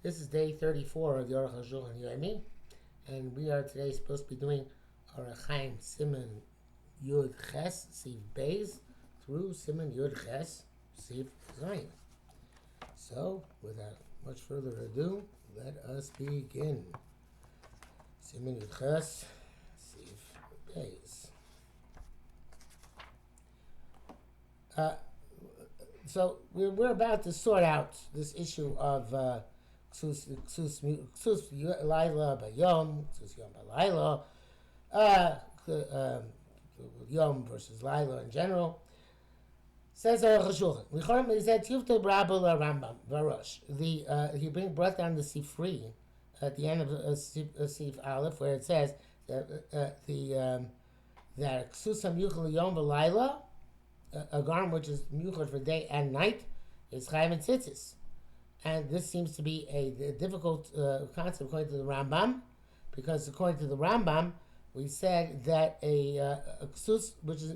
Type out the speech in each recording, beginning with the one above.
This is day 34 of the Arukh HaShulchan OC, and we are today supposed to be doing Arukh Siman Yud Ches Sif Beis through Siman Yud Ches Sif Zayin. So, without much further ado, let us begin. Siman Yud Ches Sif Beis. So we're about to sort out this issue of Ksus Laila Bayom, Ksus Yom Balayla, Yom versus Laila in general. Says Arukh HaShulchan, we said Tivta Brabel Rambam Varosh. He brought down the Sifri at the end of Sif Aleph, where it says that Ksus Yuchel Yom Balayla, a garment which is muchad for day and night, is chayv and tzitzis. And this seems to be a difficult concept according to the Rambam, because according to the Rambam, we said that a ksus which is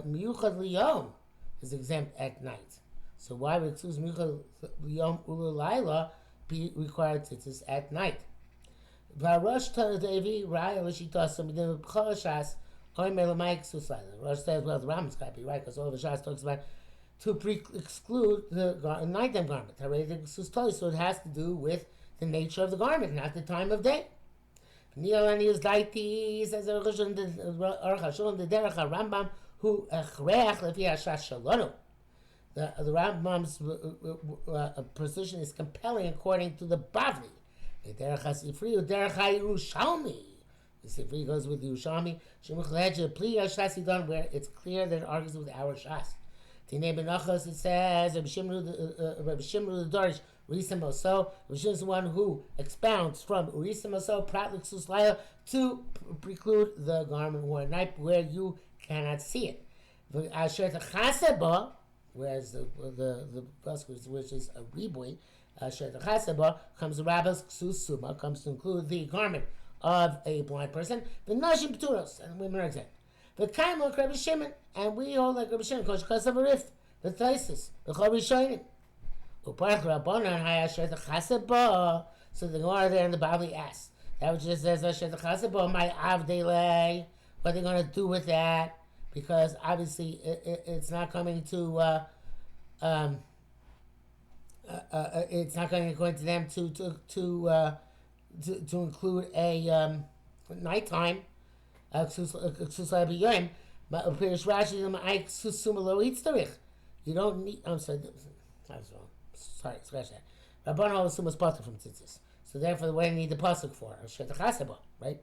muchad liyom is exempt at night. So why would ksus muchad liyom ulalayla be required tzitzis at night? Varosh Devi Raya Lishitasa Midin B'Choshas. Rosh says, well, the Rambam's got to be right, because all the Shas talks about to exclude the nighttime garment. So it has to do with the nature of the garment, not the time of day. Says Arukh HaShulchan, the Derech HaRambam, who echrech lefi hashas shalonu. The Rambam's position is compelling according to the Bavli. The Derech HaSifri, the Derech HaYerushalmi. The Sifri goes with the Yerushalmi, where it's clear that it argues with our Shas. Tinei Benachos, it says, Rabbi Shimru the Dorish, Urisim Oso. Rabbi Shimru is the one who expounds from Urisim Oso, Pratlik Suslaila, to preclude the garment worn at night where you cannot see it. Asher Chaseba, whereas the which is a riboy, Asher Chaseba, comes the Rabbis Ksus Suma, comes to include the garment of a blind person, the Nashim Pturos, and women are exempt. The Kaim like Rabbi Shimon, and we all like Rabbi Shimon, because of a rift, the Thaisis, the Chol Rishonim. Uparach Rabbanan Hayasher the Chasaba. So the Gemara there in the Bavli asks, that which just says Asher the Chasaba, my Avdelay, what are they going to do with that? Because obviously it's not coming to, it's not going according to them to include a nighttime you don't need. I'm sorry, I was wrong. Sorry, scratch that. Rabbanan assume is pasuk from tzitzis, so therefore, what do you need the pasuk for? Right?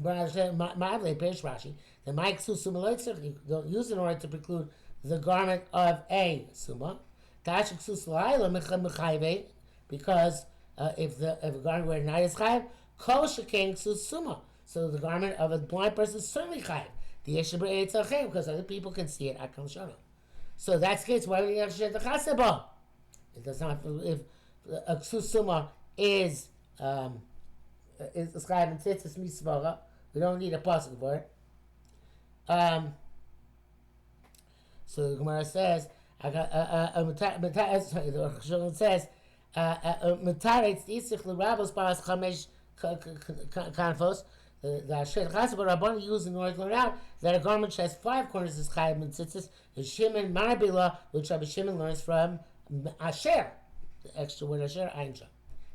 Ma'avle Perish Rashi, the Mike Susuma you don't use in order to preclude the garment of a suma. Tashik Suslaila Mechayve, because if a garment wear at night is chayiv, kol shekeng susuma. So the garment of a blind person is certainly chayiv. The yeshiva eitzachem, because other people can see it at kol shana. So that's the case. Why do you have shet chaseba? It does not. If a susuma is chayiv and tzitzis misvara, we don't need a pasuk for it. So the Gemara says, the Arukh says. Metaretz isich l'rabos paras chamesh kanfos. The Asher Chasaba Rabban used in order to learn out that a garment which has 5 corners is chayav mitzitzis. The Shimon Marabila, which Rabbi Shimon learns from Asher, the extra word Asher, Ainja.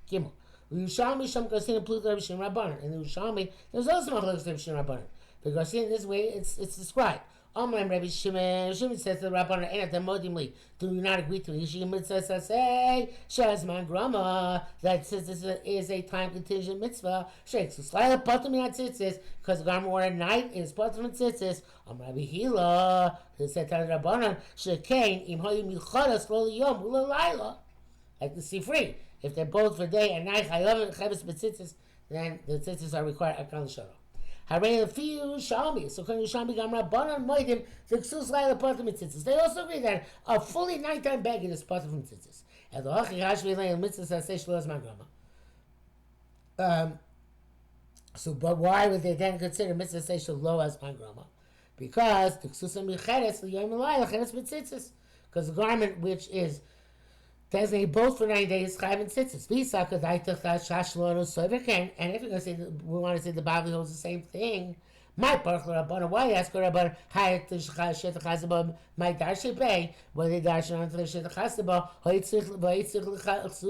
Gimel. Yerushalmi Sham Garsin and Pluto Rabbi Shimon Rabbanan. In the Yerushalmi, there's also machlokes Rabbi Shimon Rabbanan. The Garsin, this way, it's described. Amram Rabbi Shimon says to the Rabbanan, "Ain't that modimly? Do you not agree to me? Yishim mitzvah say shazman grama that says this is a time contingent mitzvah. Sheikh so slightly patur min tzitzis because the garment worn at night is patur min tzitzis. Rabbi Hila who said to the Rabbanan shekain im hayim yichadas lo liyom ulalayla like the Sifri. If they're both for day and night chayav chavis b'tzitzis, then the tzitzis are required at kol shara." Hare the few Shalmi. So when Shalmi Gamra Banan Moidim, the Ksus Laila Pater Mitzitzis. They also agree that a fully nighttime baggage is Pater from Tzitzis. And the Hachi Hashvi Lay Mitzvah say Shloas Magrama. So, but why would they then consider Mitzvah say Shloas Magrama? Because the Ksus Micheres the Yom Laila Cheres Mitzitzis. Because the garment which is designate both for 9 days, Chayiv and Tzitzis. And if you're going to say, we want to say the Bavli holds the same thing, my Baruch Rabbana, why ask Rabban, Hayat Shet Chazaba, my Darshe Pay, when they darshan on the Shet Chazaba,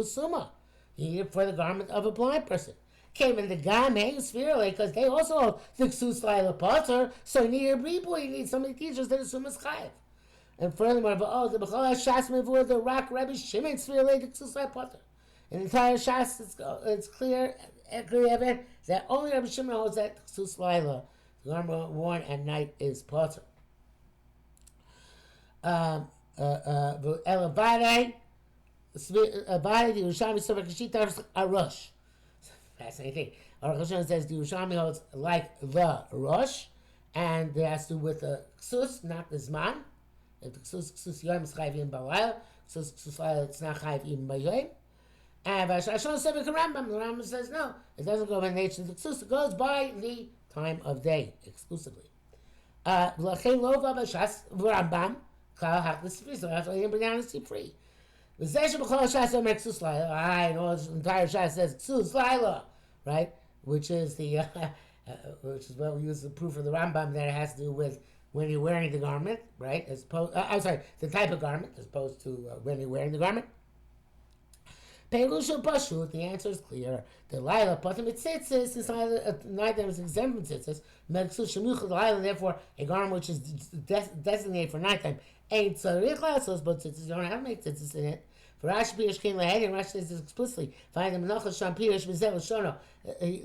Suma. You need it for the garment of a blind person. Came in the Game, spherically, because they also hold the Ksus Laila Potter, so you need a reboot, you need somebody teachers that assume is Chayiv. And furthermore, the Bechol HaShas Mevur, the Rock Rebbe Shimon spherically, the Ksus Laila Potter. In the entire Shas, it's clear evident that only Rebbe Shimon holds that Ksus Laila, the garment worn at night, is Potter. Elabade, the Yerushalmi Sober Kashita Arush. Fascinating thing. Arukh HaShulchan says the Yerushalmi holds like the Rosh, and it has to do with the Ksus, not the Zman. If the Ksus Yom is Chayiv even Balayla, Ksus Laila it's not Chayiv even Bayoim. And Vashashon said with the Rambam says no, it doesn't go by the nature of the Ksus, it goes by the time of day exclusively. V'lachei lo v'abashas v'Rambam kal haklis free, so that's why he didn't bring down the free. I know the entire Shas says Ksus Laila, right? Which is which is what we use to prove for the Rambam that it has to do with when you're wearing the garment, right? As opposed, the type of garment as opposed to when you're wearing the garment. Peilusha Pashut, the answer is clear. The Laila Patim Tzitzis, since nighttime is exempt from Tzitzis, Meksus Shemuchad Laila, therefore a garment which is designated for nighttime. Ain't Tzarich Lasos, but Tzitzis, you don't have to make Tzitzis in it. For Rashi Pirish came Lahed, and Rashi says this explicitly. Find the Menachas Sham Pirish Mizel Shono.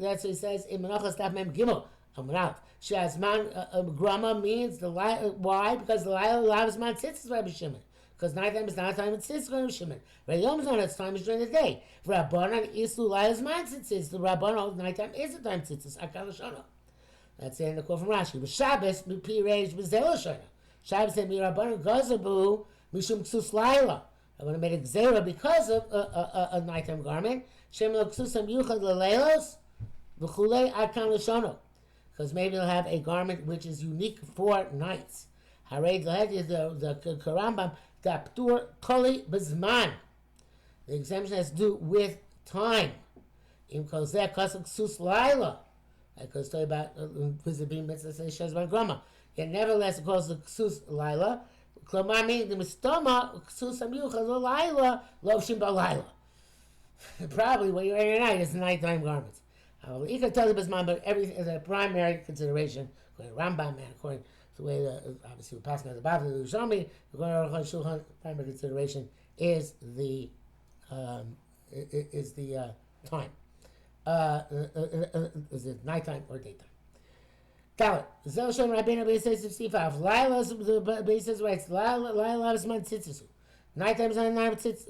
That's what he says in Menachas Daf Mem Gimel. Amrav. Shazman Grama means the Laila. Why? Because the Laila allows man Tzitzis by B'Shimon. Because nighttime is not time, it's going to Shimon. Yom is not its time, it's during the day. For Rabbanan, Islu Laila's mind tzitzis. The Rabbanan, nighttime is the time tzitzis. Akal Shana. That's in the quote from Rashi. But Shabbos, Pi Reish, B'Zel Shana. Shabbos said, Mi Rabbanan Gazabu, Mishum Ksus Laila. Rabbanan made a Gzera because of a nighttime garment. Shem Lo Ksusam Yuchad L'Leilos, V'chulei Akal Shana. Because maybe they'll have a garment which is unique for nights. Harei the Karambam, Daptur Koli Bezman. The exemption has to do with time. Im Kozeh Kosuk Sus Laila. Because talking about visiting mitzvah says Shezban Grama. Yet nevertheless it calls the Sus Laila. Klomar meaning the Mistoma Sus Amyucha Laila Lovshim Balayla. Probably what you're wearing at night is nighttime garments. You can tell the Bezman, but everything is a primary consideration. According to Rambam and according the way obviously we're passing as a Bavli the Yerushalmi, the Arukh HaShulchan primary consideration is the time. Is it nighttime or daytime? Dalit. Zel Shem Rabbeinu B'Yisrael Sifav. Laila's the B'Yisrael writes Laila's man tzitzisu. Nighttime is not a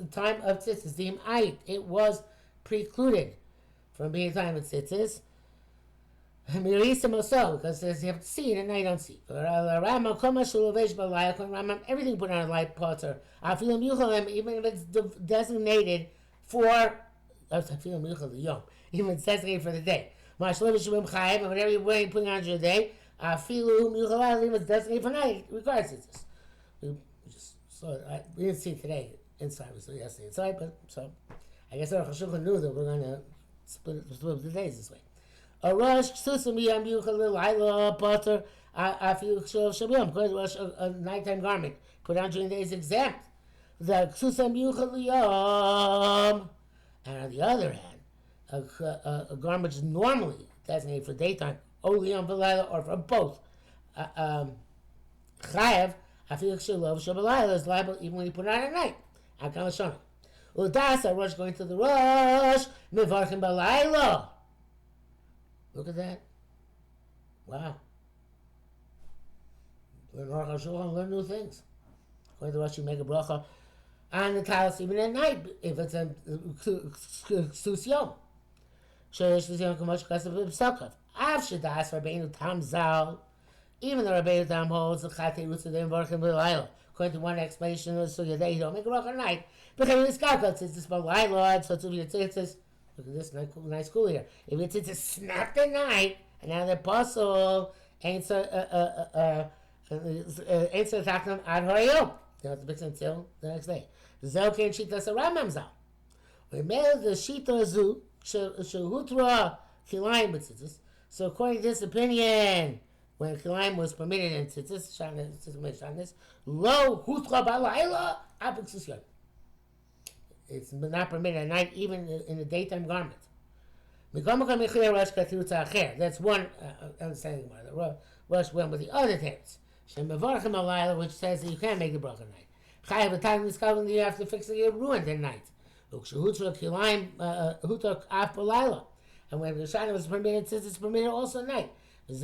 time of tzitzis. The Im'ayit. It was precluded from being a time of tzitzis. Because you have to see it and now you don't see. Everything put on a light potter. Even if it's designated for even if it's designated for the day. Whatever you're wearing, putting on your day, even if it's designated for night, it requires it. We didn't see it today inside, we saw yesterday inside, but so I guess Arukh HaShulchan knew that we're going to split the days this way. A rush, susumi yam yuchal l'layla butter. I feel shabiyam because rush a nighttime garment put on during the day is exempt. The susam yuchal yam, and on the other hand, a garment is normally designated for daytime, only yam v'layla or for both. Chayev, I feel shabalayla is liable even when you put it on at night. Akal shana. Udas a rush going to the rush mivarchim balayla. Look at that. Wow. Learn Arukh HaShulchan, learn new things. According to Rashi, make a bracha on the talis even at night, if it's a Ksus Yom. Sheyesh Ksus Kamosh Kasav B'Psakav. Av Shedas Rabbeinu Tam Zal. Even the Rabbeinu Tam holds the Chatei Rutz of the Varchim B'Layla. According to one explanation of the Sugya, they don't make a bracha at night. Because it's Kalkot, it's this B'Layla, so it's this. Look at this nice school here. If it's a snap the night, and now the apostle ain't so talking ad harayom. They have to fix until the next day. Zel can Shitas a Rambam Zal. We made the Shita Zu, Shehutra Kilayim B'tzitzis. So according to this opinion, when Kilayim was permitted in Tzitzis, Shanis, Lo Hutra Balayla, Apixus Yom. It's not permitted at night, even in the daytime garment. That's one understanding why the Rush went with the other text. Which says that you can't make the bracha at night. Chayav the time discovering that you have to fix it, get ruined at night. And when the Shana was permitted, it's permitted also at night. And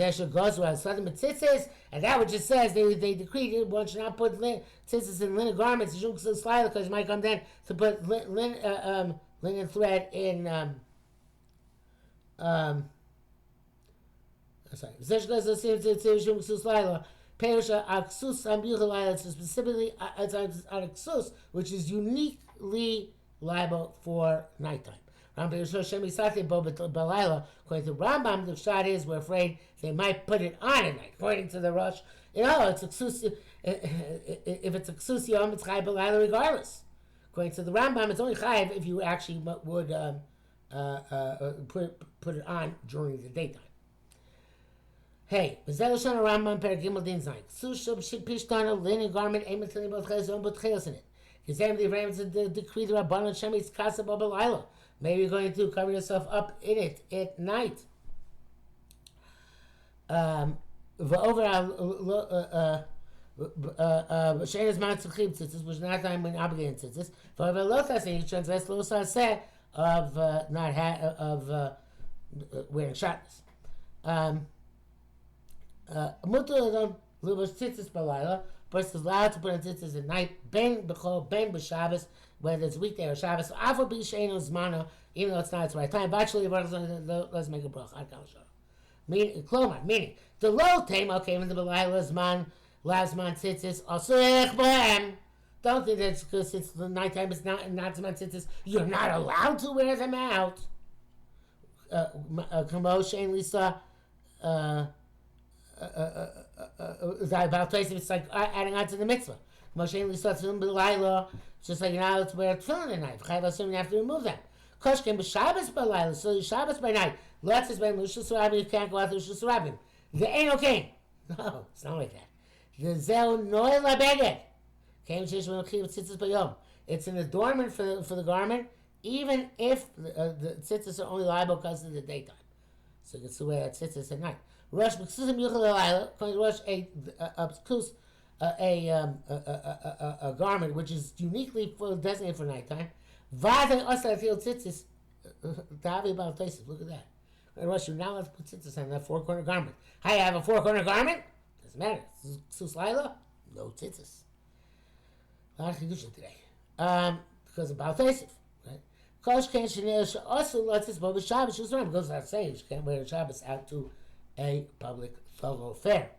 that which it says, they decreed one should not put tzitzis in linen garments, because you might come then to put linen thread in specifically Aksus, which is uniquely liable for nighttime. According to Rambam, the shot is we're afraid they might put it on at night. According to the Rosh, it's Aksus. If it's Aksus Yom, it's Chai Balayla regardless. According to the Rambam, it's only Chai if you actually would put it on during the daytime. Hey, Bezeloshana Rambam Per Gimel Din Zayin. Ksushub Pishtana linen garment aimed to both chayzon but chayos in it. Kizem the Rams the decree the Rabbanon Shemitz Kasa Babalayla. Maybe you're going to cover yourself up in it at night. Shein man tzuchim tzitzis, which not time when obligated tzitzis. For velotas, you translate lo saseh of wearing shatnez. Mutar lubash tzitzis balayla. Person is allowed to put on tzitzis at night. Ben b'chol, ben b'Shabbos, whether it's weekday or Shabbos. Afa b'sheinu zmana, even though it's not its right time. Actually, let's make a bracha. Meaning, the low time, okay, when the balayla zman, lazman tzitzis, asur b'hem. Don't think that's because it's the nighttime, it's not zman tzitzis. You're not allowed to wear them out. Kamo shein lisa. It's like adding on to the mitzvah. Just like you're not allowed to wear a tefillin at night. You have to remove them. Koshkin b'Shabbos b'layla, so Shabbos by night. Lots is by Lushus Rabbim, you can't go out to Lushus Rabbim. There ain't no king. No, it's not like that. The Zeu Noel Abeged. It's an adornment for the garment, even if the tzitzis are only liable because of the daytime. So you can still wear that tzitzis at night. Rush b'ksusim yuchel alayla. Rush a garment which is uniquely designated for nighttime. V'adei osar fil tzitzis. Davi bal tzitzis. Look at that. Rush, you're not allowed to put tzitzis on that four-corner garment. How you have a four-corner garment? Doesn't matter. Ksus laila, no tzitzis. A lot of kedusha today. Because of bal tzitzis, right? Kosh ken shenei also lotzis bo b'Shabbos. Just remember, goes without saying, you can't wear a Shabbos out to a public thoroughfare.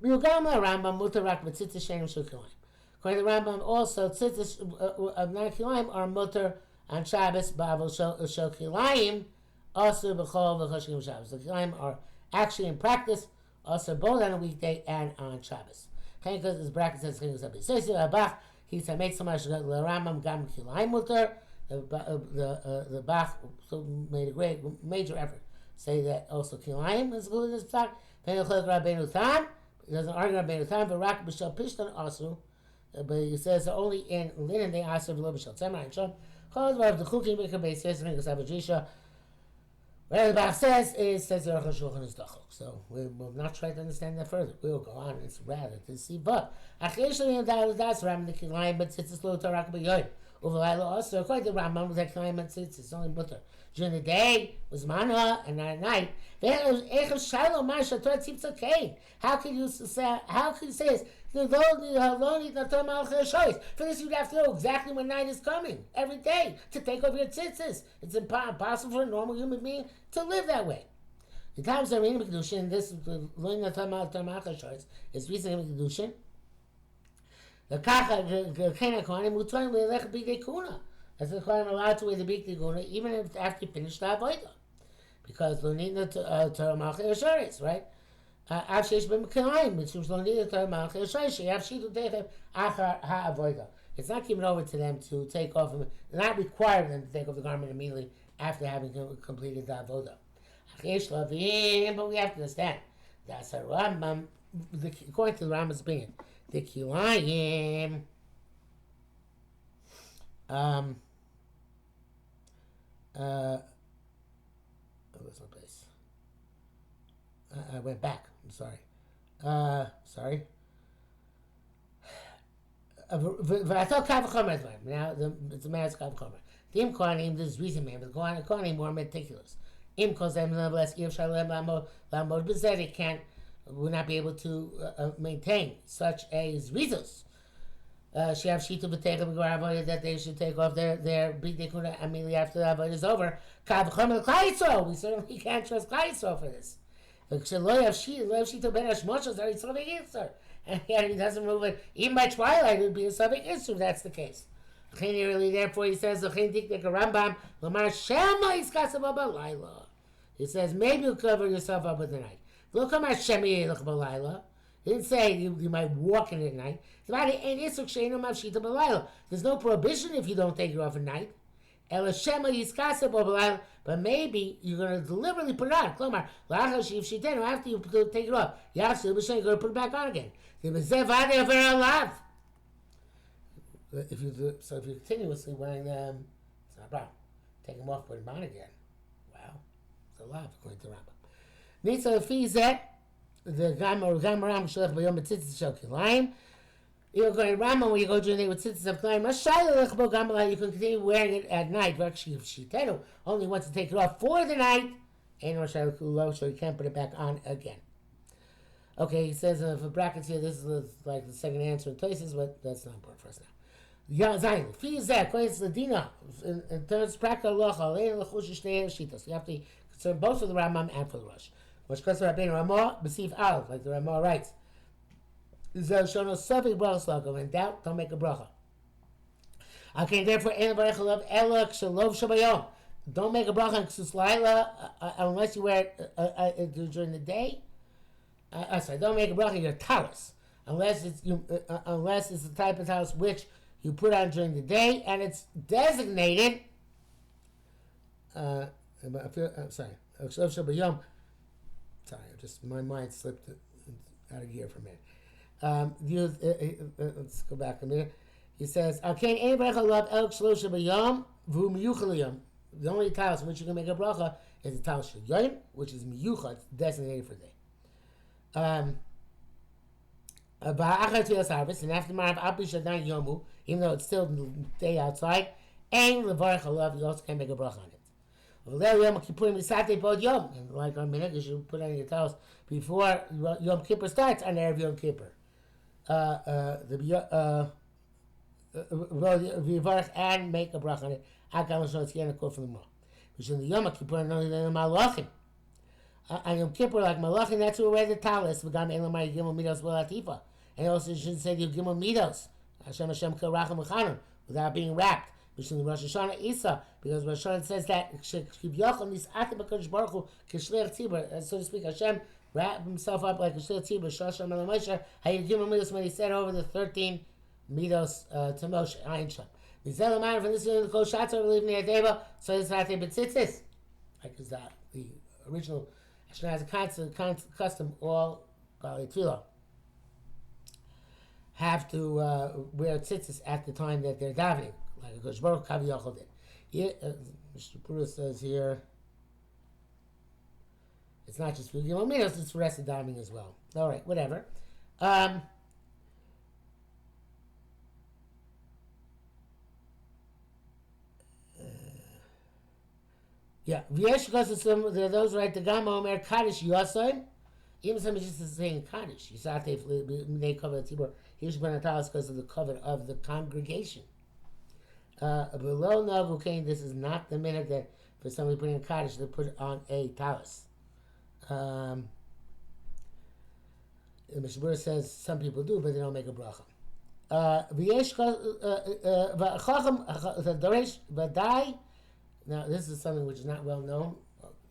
Miugama Rambam mutarak b'tzitzis shenim shel kilayim. According to the Rambam, also tzitzis of non-kilayim are mutar on Shabbos b'avol shel kilayim, also b'chol v'choshkim Shabbos. The kilayim are actually in practice also both on a weekday and on Shabbos. Because this bracket says things up. So Bach he said make so much the Rambam gam kilayim mutar. The Bach made a great major effort. Say that also kilayim is good in this psak. He doesn't argue Rabbeinu Tam, but Rak b'shel pishtan asu. But he says that only in linen they asu v'lo b'shel tzemar and shom. Chol dvar the cooking maker base says things avadrisha. Whatever the Bach says the Arukh HaShulchan is dachok. So we will not try to understand that further. We will go on. It's rather to see. But achishli and das Ram the kilayim, but tzitzis lo tarak b'yoyim. Uvalayla also according to Rambam with that kilayim and tzitzis only mutter. During the day was mana and not at night. How can you say? How can you say this? For this, you'd have to know exactly when night is coming every day to take over your tzitzis. It's impossible for a normal human being to live that way. The times are in kedushin. This learning the Talmud is recently in kedushin. The kacha kena kohanim mutarim leilech b'dei kuna. As the kohanim are allowed to wear the big kuna even if after you finish the avodah, because lo nidna Torah malchei yesharis, right? Av sheish b'mekalayim, which lo nidna Torah malchei yesharis, sheyav shidu teichem achar ha'avodah. it's not given over to them to take off, not requiring them to take off the garment immediately after having completed the avodah. But we have to understand that's a Rambam, according to the Rambam's opinion, the kilayim. Where's my place? I went back. I'm sorry. Sorry. I thought Kavachomer. Now it's a man's Kavachomer. The Im Kohanim, this is reason man, but the Kohanim more meticulous. Im Kozem Nevertheless, If Shalem Lamod Bezed, can't, will not be able to maintain such a Rizos. She have Shita B'Teicha B'Gvar that they should take off their B'Dikuna immediately after the Avodah is over. Kavachomer Klal Yisrael. We certainly can't trust Klal Yisrael for this. And he doesn't move it. Even by twilight, it would be a subject issue if that's the case. Therefore, he says, he says, maybe you'll cover yourself up with the night. He didn't say you might walk in it at night. There's no prohibition if you don't take it off at night. But maybe you're going to deliberately put it on. After you take it off, you're going to put it back on again. If you're continuously wearing them, it's not a problem. Take them off, put them on again. Wow, it's a lot according to Rambam. Nitza Fizet, the Gamaram Shalach Bayom B'Tzitzis Shel Kilayim. You're going to Rambam when you go during the day with tzitzis of Kilayim. You can continue wearing it at night. Only once to take it off for the night, so you can't put it back on again. Okay, he says for brackets here, this is like the second answer in places, but that's not important for us now. Zayin, Fizeh, according to the Dina, in terms of practical law, you have to concern both for the Rambam and for the Rosh. Which goes to Rabbeinu Ramah, B'Sif Al, like the Ramah writes. In doubt, don't make a bracha. Okay, therefore, don't make a bracha in Ksus Laila unless you wear it during the day. Sorry, don't make a bracha in your talis unless it's the type of talis which you put on during the day and it's designated. Sorry, just my mind slipped out of gear for a minute. Let's go back a minute. He says, the only talis in which you can make a bracha is the talis shel yom, which is miyuchad, designated for day. And after Marav even though it's still day outside, and levarach alav, you also can make a bracha on it. And like on minhag, you should put on your towels before Yom Kippur starts on Erev Yom Kippur. And make a bracha on it. It's getting a quote from the Gemara. Which in the Yom Kippur, only the Malachim. On Yom Kippur, like Malachim, that's who wear the talis. And also, you shouldn't say the Gimel Midos. Hashem Karachim Mechanim, without being wrapped. Which in the Rosh Hashanah Isa, because Rosh Hashanah says that so to speak, Hashem wrapped himself up like a Shlir Tzibur, Shosham Ela Moshe, Hayagim Midos, when he said over the 13 Midos to Moshe, Ayin Sham. Mizel Amar, from this to the Kol Shatzor, believe in the Adeva, so it's not but tzitzis. Like is that the original Ashkenazi custom, all Galei Tefillah have to wear tzitzis at the time that they're davening, like a Kosh Baruch Kavi Yochel did. Mr. Pura says here, it's not just for Gimel Midos, it's for rest of davening as well. All right, whatever. Yeah, V'yesh because there are those right. The Gama Omer Kaddish Yosain. Even somebody just is saying Kaddish. Yisatef they cover the Tibor. He should put on talis because of the cover of the congregation. Below Nagu Kain, this is not the minute that for somebody putting a Kaddish to put on a talis. The Mishabur says some people do, but they don't make a bracha. V'yesh Chacham Daresh Vadai. Now, this is something which is not well known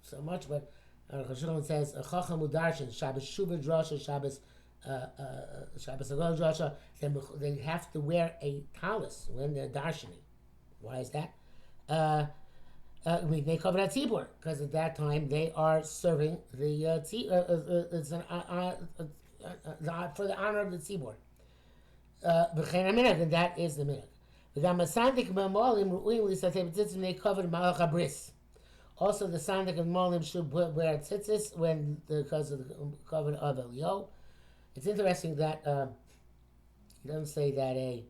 so much, but Arukh HaShulchan says, Chacham Udarshan, Shabbos Shuvah Drasha, Shabbos Shabbos Agol Joshua, they have to wear a talus when they're darshaning. Why is that? They cover that tzibur because at that time they are serving the for the honor of the tzibur. And that is the minhag. They covered malach habris. Also, the sandik of molim should wear tzitzis when because of the cover of Elio. It's interesting that he doesn't say that a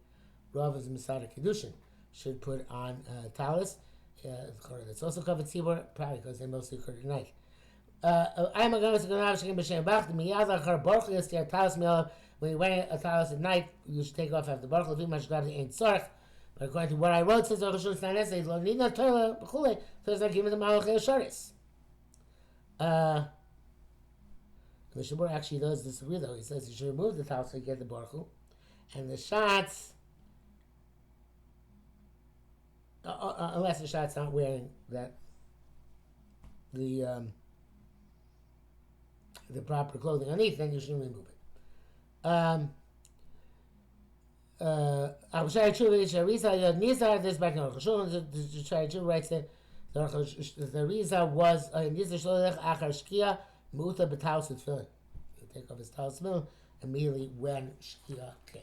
rav is Masada Kedushin should put on talis. It's also covered tzibur, probably because they mostly occur at night. When you're wearing a talis at night, you should take off after baruch ain't tzarech. But according to what I wrote, says Arukh HaShulchan OC, lo nidna toila b'chulei, so it's like giving the malach yesharis. The Shabur actually does disagree though. He says you should remove the talis so you get the baruch hu. And the shots, unless the shot's not wearing that the proper clothing underneath, then you shouldn't remove it. This back in Arukh HaShulchan, the Shai writes that the Riza was Nizar Sholech Achar Shkia Muta B'Taus Tefillin. He take off his Taus Tefillin immediately when Shkia came.